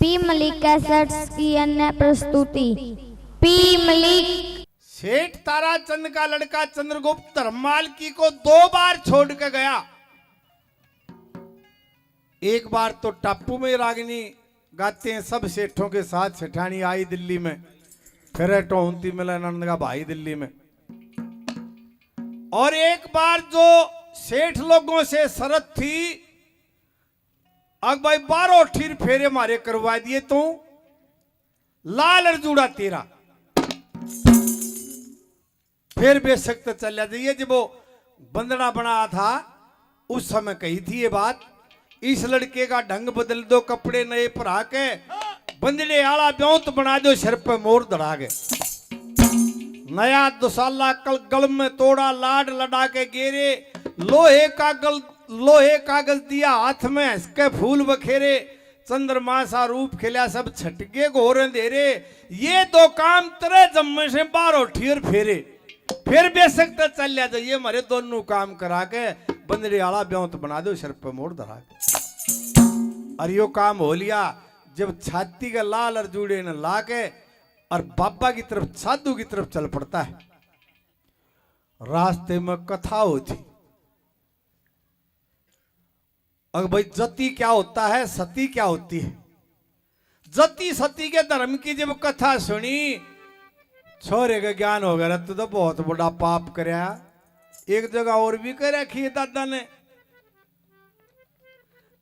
P Malik cassettes की अन्य प्रस्तुति। पी मलिक। सेठ ताराचंद का लड़का चंद्रगुप्त धर्मपाल की को 2 बार छोड़ के गया। एक बार तो टापू में रागिनी गाते हैं सब सेठों के साथ, सेठानी आई दिल्ली में, फिर टोहती मिलन का भाई दिल्ली में। और एक बार जो सेठ लोगों से शरत थी, अब भाई 12 ठीर फेरे मारे करवा दिए तो लाल अर्जुड़ा तेरा, फिर बेशक तो चल जाइए। जब वो बंदना बना था उस समय कही थी ये बात, इस लड़के का ढंग बदल दो, कपड़े नए पहरा के बंदड़े आला ब्योंत बना दो, सिर पे मोर दड़ा के नया दुसाला कल गल में तोड़ा, लाड लड़ा के गेरे, लोहे कागज दिया हाथ में, हंसके फूल बखेरे, चंद्रमा सा रूप खिला सब छटके घोर अंधेरे, ये 2 काम तेरे जम्मे से 12 ठीर फेरे, फिर बेशक तो चल जाइए हमारे दोनों काम करा के बंदरे आला ब्योंत बना दो, सिर पे मोड़ धरा के। और यो काम हो लिया जब छाती का लाल अर्जुड़े ने ला के और बाबा की तरफ, साधु की तरफ चल पड़ता है। रास्ते में कथा होती, अगर भाई जति क्या होता है, सती क्या होती है। जति सती के धर्म की जब कथा सुनी, छोरे का ज्ञान हो गया, तू तो बहुत बड़ा पाप करया। एक जगह और भी कर रखी है दादा ने,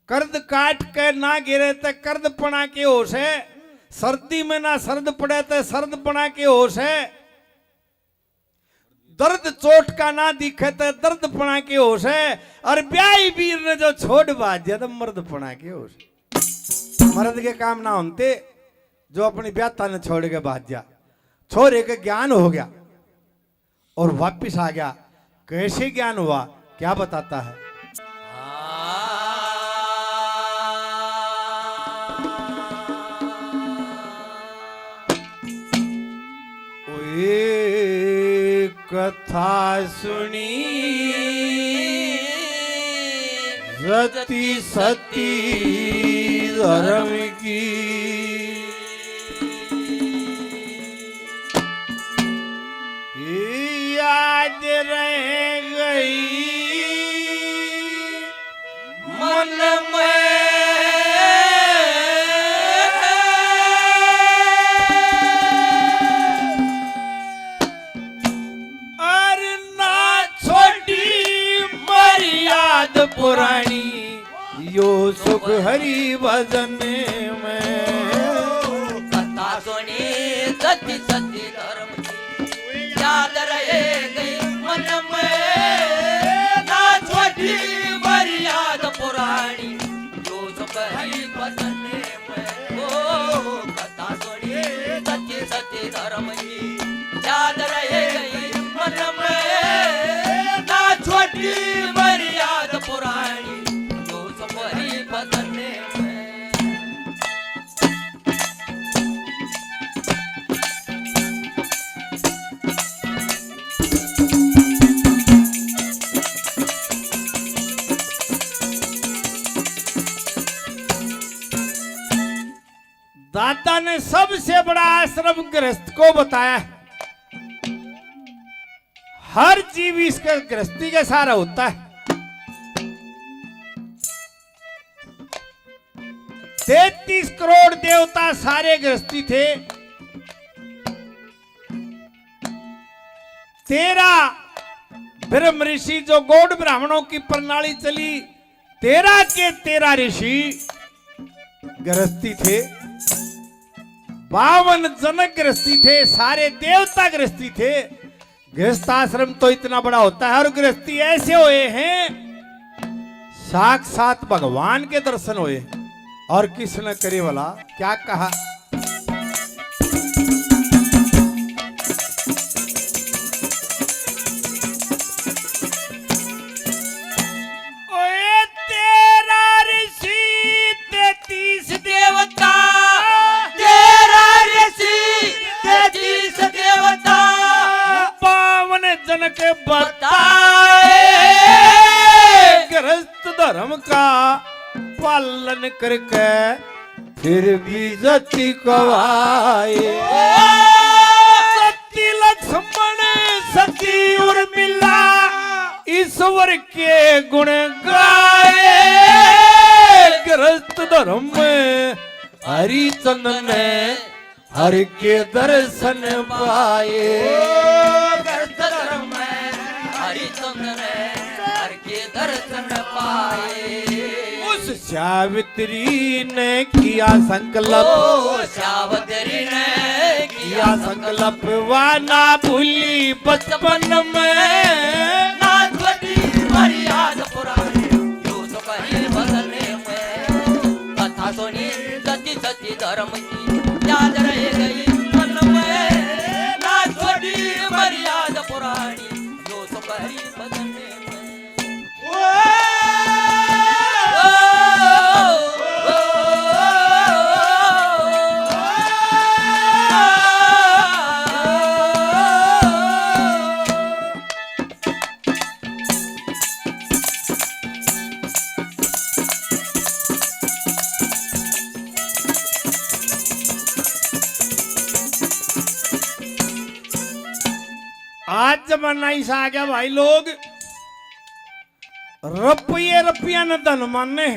कर्द काट के ना गिरे तो कर्द पना के होश है, सर्दी में ना सर्द पड़े तो सर्द पना के होश है, दर्द चोट का ना दिखे तो दर्द पना के होश है, और ब्याही वीर ने जो छोड़ बाज दिया तो मर्द पना के होश। मर्द के काम ना होते जो अपनी ब्याता ने छोड़ के बाज दिया। छोरे का ज्ञान हो गया और वापिस आ गया। कैसे ज्ञान हुआ क्या बताता है। ओए कथा सुनी रति सती धर्म की, याद रह गई मन में, और ना छोटी मर्याद पुरानी, यो सुख हरि भजन में। कथा सुनी सती सती धर्म की, याद रहे गई मन में, ना छोटी मर्याद पुरानी, जो सुख हरि भजन में। ओ कथा सुनी सती सती धर्म की, याद रहे गई मन में, ना छोटी मर्याद पुरानी, जो सुख हरि भजन में। दादा ने सबसे बड़ा आश्रम गृहस्थ को बताया। हर जीव इसके गृहस्थी के सहारा होता है। 33 करोड़ देवता सारे गृहस्थी थे। 13 ब्रह्म ऋषि जो गौड़ ब्राह्मणों की प्रणाली चली, 13 के 13 ऋषि गृहस्थी थे। 52 जनक गृहस्थी थे, सारे देवता गृहस्थी थे। गृहस्थ आश्रम तो इतना बड़ा होता है, और गृहस्थी ऐसे हुए हैं साक्षात भगवान के दर्शन हुए। और किसने करे वाला क्या कहा, ओए 13 ऋषि 33 देवता, 13 ऋषि 33 देवता, 52 जनक बताए, गृहस्थ धर्म का पालन करके फिर भी जति कवाए सती लक्ष्मण सती उर्मिला ईश्वर के गुण गाए गृहस्थ धर्म में हरिचंदन ने हरि के दर्शन पाए गृहस्थ धर्म में हरिचंद्र ने हर के दर्शन पाए उस सावित्री ने किया संकल्प ओ सावित्री ने किया संकल्प वाना भूली बचपन में नाथवती मर्याद पुरानी यो तो कहीं बदलने में कथा सुनी सती सती धर्म की याद रह गई मन में नाथवती मर्याद पुरानी यो तो कहीं बदलने आज जमाना ऐसा आ गया भाई लोग रुपया न धन माने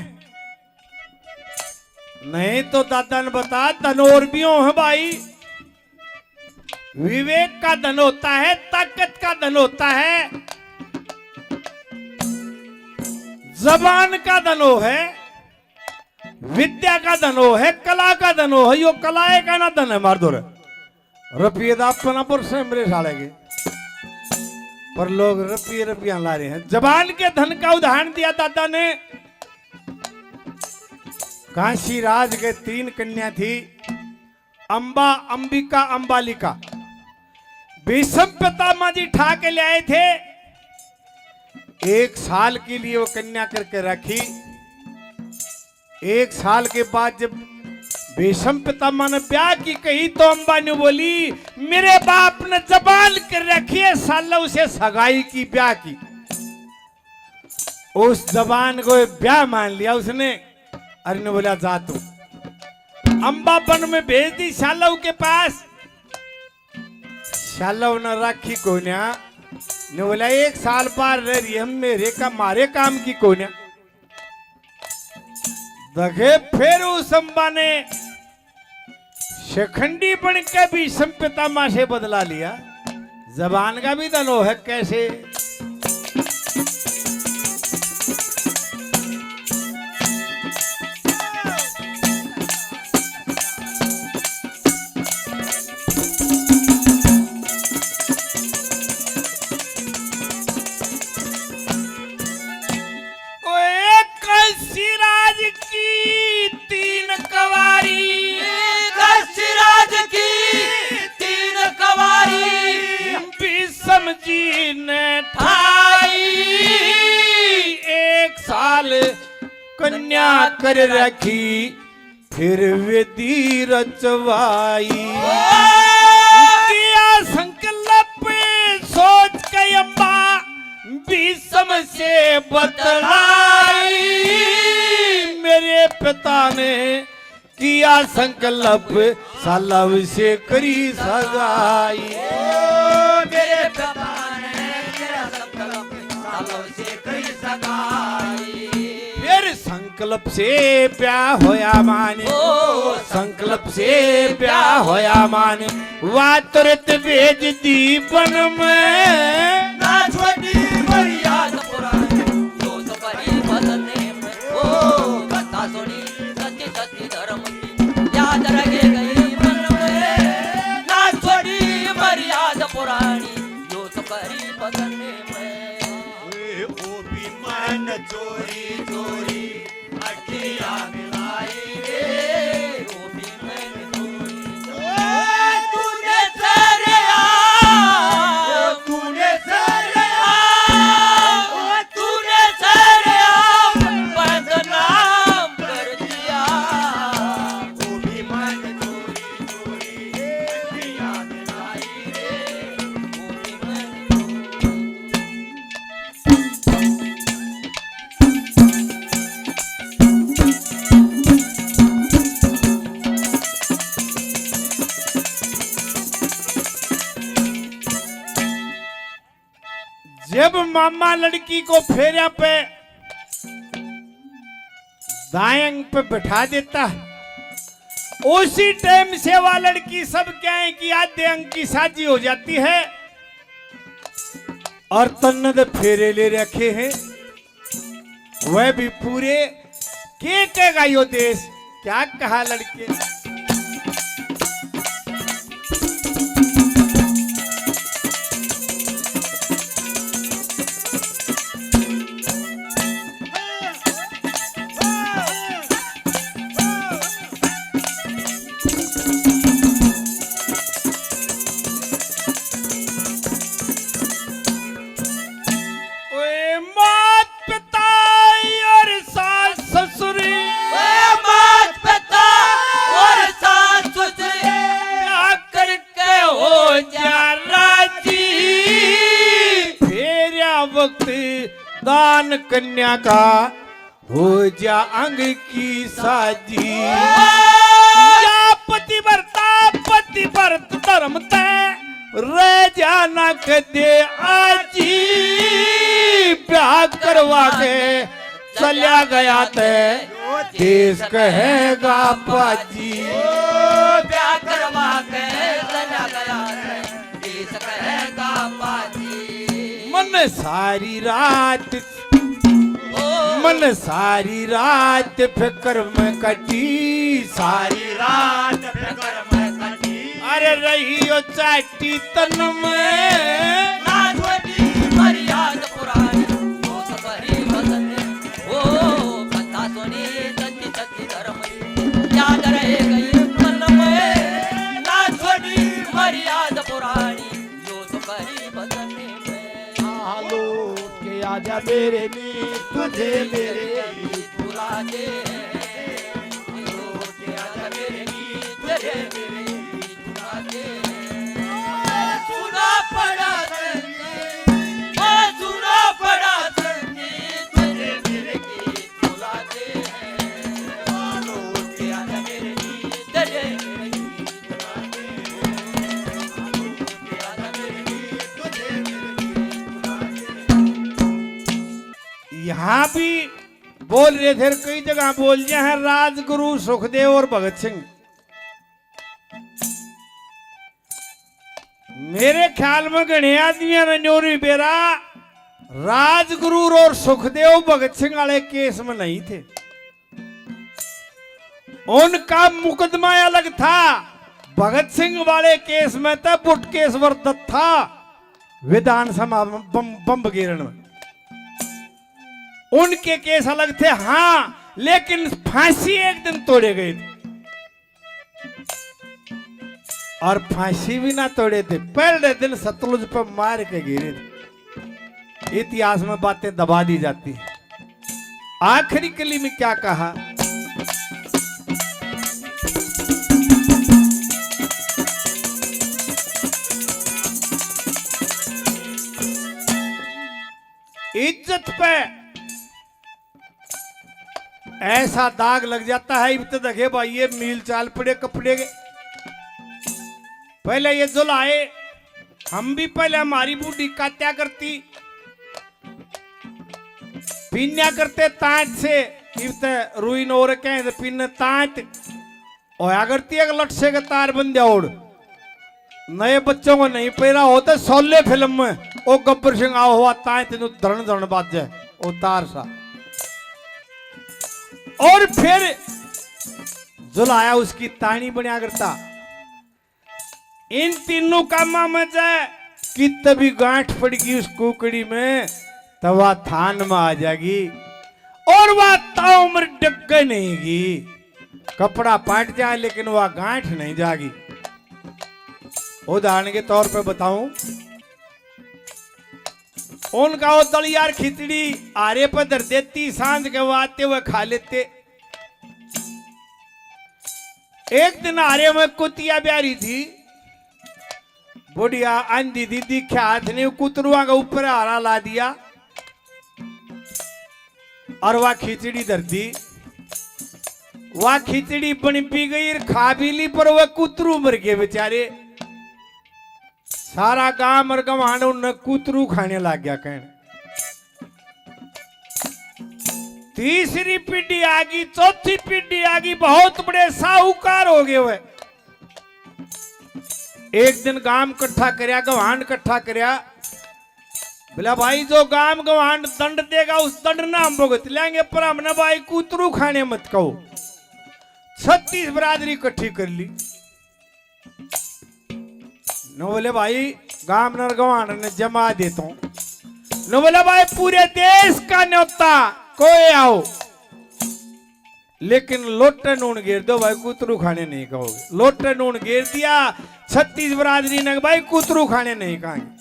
नहीं तो दादा ने बता धन और भी हो है भाई विवेक का धन होता है ताकत का धन होता है जबान का धनो है विद्या का धनो है कला का धनो है यो कलाए का ना धन है मार दो रुपये दापना पर से मेरे साले के पर लोग रुपया ला रहे हैं जबान के धन का उदाहरण दिया दादा ने काशी राज के 3 कन्या थी अंबा अंबिका अंबालिका भीष्म पितामह जी ठा के ले आए थे 1 साल के लिए वो कन्या करके रखी 1 साल के बाद जब भीष्म पितामह ने ब्याह की कही तो अंबा ने बोली मेरे बाप ने जबान कर रखी है साला उसे सगाई की ब्याह की उस जबान को ब्याह मान लिया उसने अरे ने बोला जा तू अंबा वन में भेज दी शालव के पास शालव ने रखी कोन्या ने बोला 1 साल पार रह रही हम मेरे का मारे काम की कोन्या दगे फिर उस अंबा ने शिखंडी बन के भी पितामह से बदला लिया जबान का भी धनो है कैसे सिराज की 3 कवारी सिराज की 3 कवारी भीष्म जी ने ठाई 1 साल कन्या कर रखी फिर विधि रचवाई किया संकल्प सोच के अम्बा भीष्म से बतलाई मेरे पिता ने किया संकल्प सालव से करी सगाई मेरे पिता ने किया संकल्प सालव से करी सगाई फिर संकल्प से ब्याह होया माने संकल्प से ब्याह होया माने वा तुरंत भेज दी वन में नाथवती मर्याद पुरानी जो तो करी बदलने में ओ कथा सुनी सच्ची सच्ची धर्म की याद रह गई मन में नाथवती मर्याद पुरानी जो तो करी बदलने में ओ भी मन चोरी चोरी अखियां मिलाई रे ओ भी मन चोरी तूने सरे जब मामा लड़की को फेरा पे दाएं अंग पे बैठा देता है, उसी टाइम से वह लड़की सब क्या है कि आधे अंग की साजी हो जाती है और तन्नद फेरे ले रखे हैं, वह भी पूरे। के कहेगा यो देश, क्या कहा लड़के। दान कन्या का हो जा अंग की साजी, या पतिव्रत धर्म तय रह जाना कदे आजी, ब्याह करवा के चला गया तय देश कहेगा पाजी, ब्याह करवा के चला गया देश कहेगा पाजी। मन सारी रात फिक्र में कटी, सारी रात फिक्र में कटी, अरे रही हो चाटी तन में ना छोटी मर्याद पुरानी वो सबरी बदन, ओ कथा सुनी सच्ची सच्ची धर्म याद रह गई मन में, ना छोटी मर्याद पुरानी जो सबरी बदन में। के आजा मेरे नीत तुझे मेरे गीत भुला दे, के आजा मेरे गीत तुझे मेरे गीत भुला दे। सुना पड़ा संगीत, ओ सुना पड़ा संगीत, तुझे मेरे गीत भुला दे, के आजा मेरे गीत तुझे मेरे गीत भुला दे, के आजा मेरे गीत तुझे मेरे गीत भुला दे। यहाँ भी बोल रहे थे, कई जगह बोल रहे हैं राजगुरु सुखदेव और भगत सिंह। मेरे ख्याल में घने आदमियों ने न्योरी बेरा राजगुरु और सुखदेव भगत सिंह वाले केस में नहीं थे, उनका मुकदमा अलग था। भगत सिंह वाले केस में तो बुटकेश्वर दत्त था विधानसभा बम गिरण में, उनके केस अलग थे। हाँ, लेकिन फांसी एक दिन तोड़े गए थे और फांसी भी ना तोड़े थे, पहले दिन सतलुज पर मार के गिरे थे। इतिहास में बातें दबा दी जाती है। आखिरी कली में क्या कहा, इज्जत पे ऐसा दाग लग जाता है। इब तो देखे भाई ये मील चाल पड़े कपड़े के, पहले ये जुलाए, हम भी पहले हमारी बूढ़ी कात्या करती, पीन्या करते तांत से, इब तो रुइन हो रखे हैं पीने तांत होया करती है लट से के तार बंदे ओढ़। नए बच्चों को नहीं पैरा होता, सोले फिल्म में ओ गब्बर सिंह आओ हुआ तांत धरण धरण बात जाए ओ तार सा, और फिर जुलाया उसकी तानी बना करता। इन तीनों कामा में जाए कि तभी गांठ पड़गी उस कुकड़ी में, तब वह थान में आ जाएगी और वह ताउम्र डग नहींगी। कपड़ा पाट जाए लेकिन वह गांठ नहीं जाएगी। उदाहरण के तौर पे बताऊं, उनका वो दलियार खिचड़ी आरे पर धर देती, सांझ के वो आते हुए खा लेते। एक दिन आरे में कुतिया ब्यारी थी, बुढ़िया अंधी दीदी के हाथ ने कुतरुआ का ऊपर हारा ला दिया और वह खिचड़ी धर दी। वह खिचड़ी बन पी गई, खा भी ली, पर वह कुतरू मर गए बेचारे। सारा गांव और गवांड उन कूतरू खाने लग गया कहने। तीसरी पीढ़ी आ गई, चौथी पीढ़ी आ गई, बहुत बड़े साहूकार हो गए हुए। एक दिन गांव इकट्ठा करया, गवांड इकट्ठा करया, बोला भाई जो गांव गवांड दंड देगा उस दंड ना हम भुगत लेंगे, पर हमने भाई कूतरू खाने मत कहो। 36 बरादरी इकट्ठी कर ली। न बोले भाई गांव नर गवांड ने जमा देता हूं। न बोले भाई पूरे देश का न्योता कोई आओ, लेकिन लोटे नून घेर दो भाई, कूतरू खाने नहीं कहोगे। लोटे नून घेर दिया। 36 बरादरी ने भाई कूतरू खाने नहीं कहेंगे।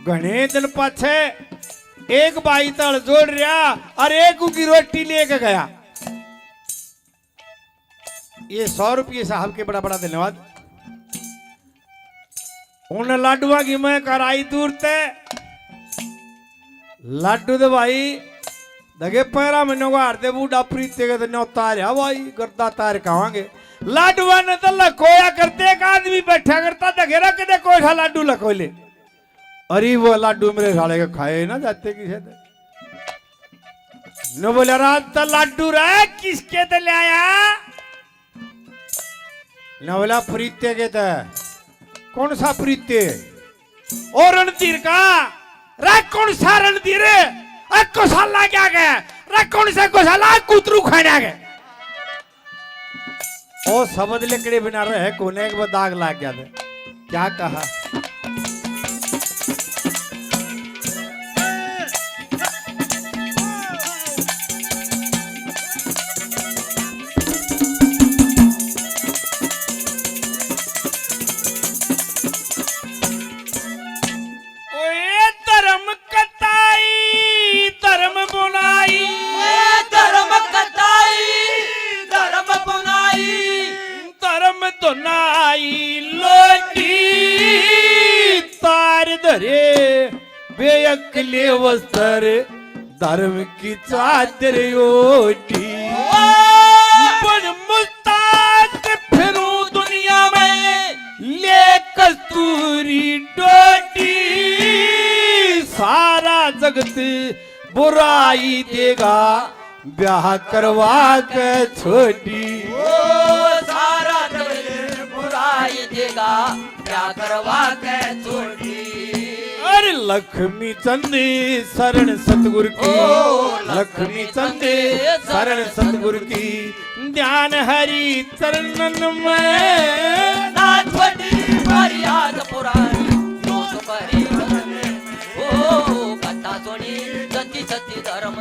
घने दिन पाछे एक भाई तल जोड़ रहा और एक की रोटी लेके गया। ये 100 रुपये साहब के बड़ा बड़ा धन्यवाद। उन लाडुआ की मैं कराई दूर ते लाडू तो भाई दगे पैरा महीनों को हारते बूढ़ा प्रीते के दिन उतार भाई गर्दा तार कहांगे। लाडुआ ने तो लखोया करते, एक आदमी बैठा करता दगे रख दे कोई सा लाडू लखो ले। अरे वो लाडू मेरे साले के खाए ना जाते किसे दे। न बोले रात तो लाडू रहा किसके ते ले आया। न बोला प्रीते के ते। कौन सा प्रीते? और रणधीर का। रे कौन सा रणधीर? कोसाला क्या गया? रे कौन सा कोसाला? कूतरू खाने गए। ओ शब्द लिखड़े बिना रहे कोने के दाग लाग गया था। क्या कहा? बेअक्ले वस्तर धर्म की चादर ओटी, बड़ मुस्ताद फिरूं दुनिया में ले कस्तूरी डोटी। सारा जगत बुराई देगा ब्याह करवा के छोटी। सारा जगत बुराई देगा ब्याह करवा के छोटी। अरे लक्ष्मी चंद शरण सतगुरु की, लक्ष्मी चंद शरण सतगुरु की, ध्यान हरि चरणन में नाथवटी मर्याद पुरानी यो तो करी ओ कथा सुनी सती सती धर्म